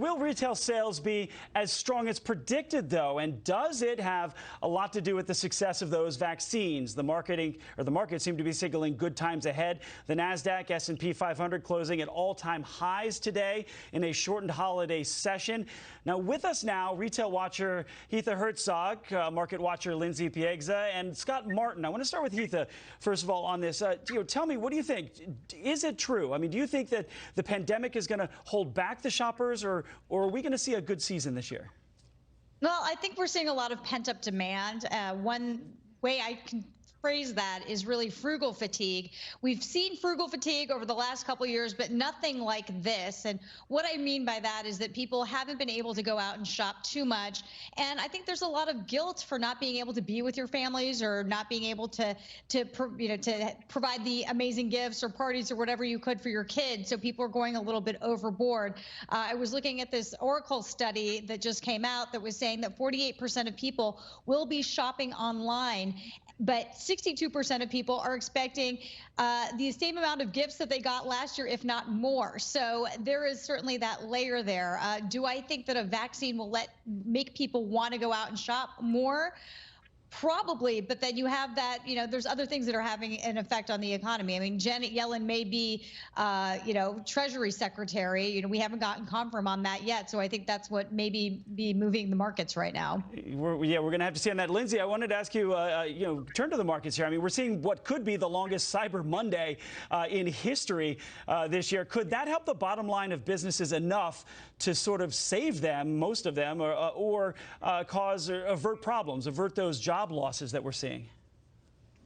will retail sales be as strong as predicted, though? And does it have a lot to do with the success of those vaccines? The market seemed to be signaling good times ahead. The Nasdaq, S&P 500 closing at all-time highs today in a shortened holiday session. Now, with us now, retail watcher Heatha Herzog, market watcher Lindsay Piegza, and Scott Martin. I want to start with Heatha, first of all, on this. Tell me, what do you think? Is it true? I mean, do you think that the pandemic is going to hold back the shoppers, or are we going to see a good season this year? Well, I think we're seeing a lot of pent-up demand. One way I can phrase that is really frugal fatigue. We've seen frugal fatigue over the last couple of years, but nothing like this. And what I mean by that is that people haven't been able to go out and shop too much. And I think there's a lot of guilt for not being able to be with your families, or not being able to provide the amazing gifts or parties or whatever you could for your kids. So people are going a little bit overboard. I was looking at this Oracle study that just came out that was saying that 48% of people will be shopping online, but 62% of people are expecting the same amount of gifts that they got last year, if not more. So there is certainly that layer there. Do I think that a vaccine will make people want to go out and shop more? Probably, but then you have that, there's other things that are having an effect on the economy. I mean, Janet Yellen may be, Treasury Secretary. We haven't gotten confirm on that yet. So I think that's what may be moving the markets right now. We're going to have to see on that. Lindsay, I wanted to ask you, turn to the markets here. I mean, we're seeing what could be the longest Cyber Monday in history this year. Could that help the bottom line of businesses enough to sort of save them, most of them, or cause or avert problems, avert those job losses that we're seeing?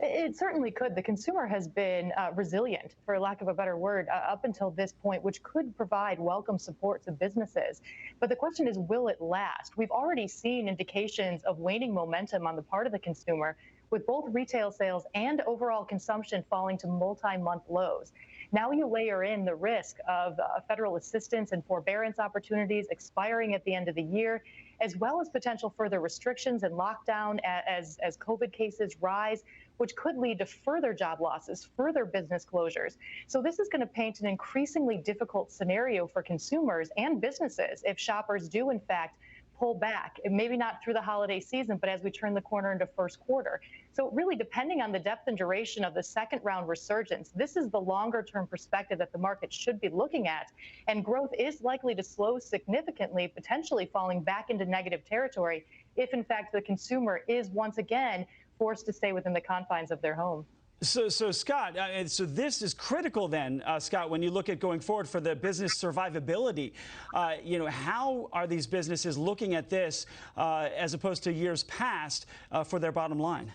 It certainly could. The consumer has been resilient, for lack of a better word, up until this point, which could provide welcome support to businesses. But the question is, will it last? We've already seen indications of waning momentum on the part of the consumer, with both retail sales and overall consumption falling to multi-month lows. Now you layer in the risk of federal assistance and forbearance opportunities expiring at the end of the year, as well as potential further restrictions and lockdown as COVID cases rise, which could lead to further job losses, further business closures. So this is going to paint an increasingly difficult scenario for consumers and businesses if shoppers do, in fact, pull back, and maybe not through the holiday season, but as we turn the corner into first quarter. So really, depending on the depth and duration of the second round resurgence, this is the longer term perspective that the market should be looking at. And growth is likely to slow significantly, potentially falling back into negative territory if, in fact, the consumer is once again forced to stay within the confines of their home. So Scott, so this is critical then, Scott, when you look at going forward for the business survivability. How are these businesses looking at this as opposed to years past for their bottom line?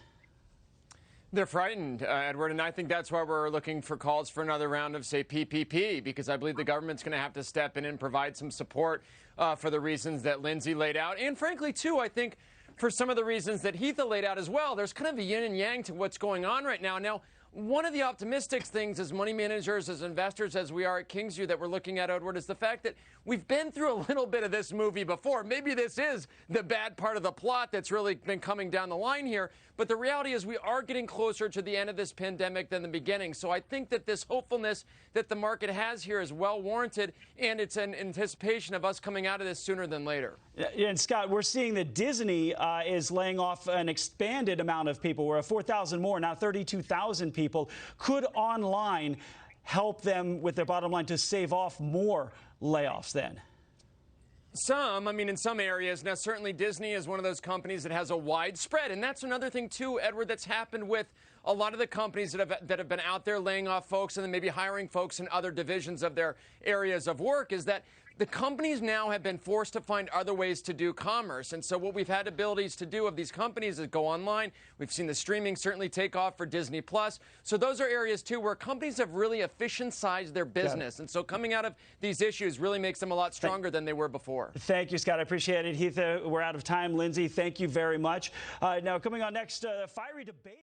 They're frightened, Edward, and I think that's why we're looking for calls for another round of, say, PPP, because I believe the government's going to have to step in and provide some support for the reasons that Lindsay laid out. And frankly, too, I think for some of the reasons that Heatha laid out as well. There's kind of a yin and yang to what's going on right now. Now, one of the optimistic things as money managers, as investors, as we are at Kingsview that we're looking at, Edward, is the fact that we've been through a little bit of this movie before. Maybe this is the bad part of the plot that's really been coming down the line here. But the reality is we are getting closer to the end of this pandemic than the beginning. So I think that this hopefulness that the market has here is well warranted, and it's an anticipation of us coming out of this sooner than later. Yeah, and Scott, we're seeing that Disney is laying off an expanded amount of people. We're at 4,000 more, now 32,000 people. Could online help them with their bottom line to save off more layoffs then? In some areas. Now, certainly Disney is one of those companies that has a wide spread. And that's another thing, too, Edward, that's happened with a lot of the companies that have been out there laying off folks and then maybe hiring folks in other divisions of their areas of work, is that the companies now have been forced to find other ways to do commerce. And so what we've had abilities to do of these companies is go online. We've seen the streaming certainly take off for Disney+. So those are areas, too, where companies have really efficient-sized their business. And so coming out of these issues really makes them a lot stronger than they were before. Thank you, Scott. I appreciate it. Heatha, we're out of time. Lindsay, thank you very much. Now, coming on next, fiery debate.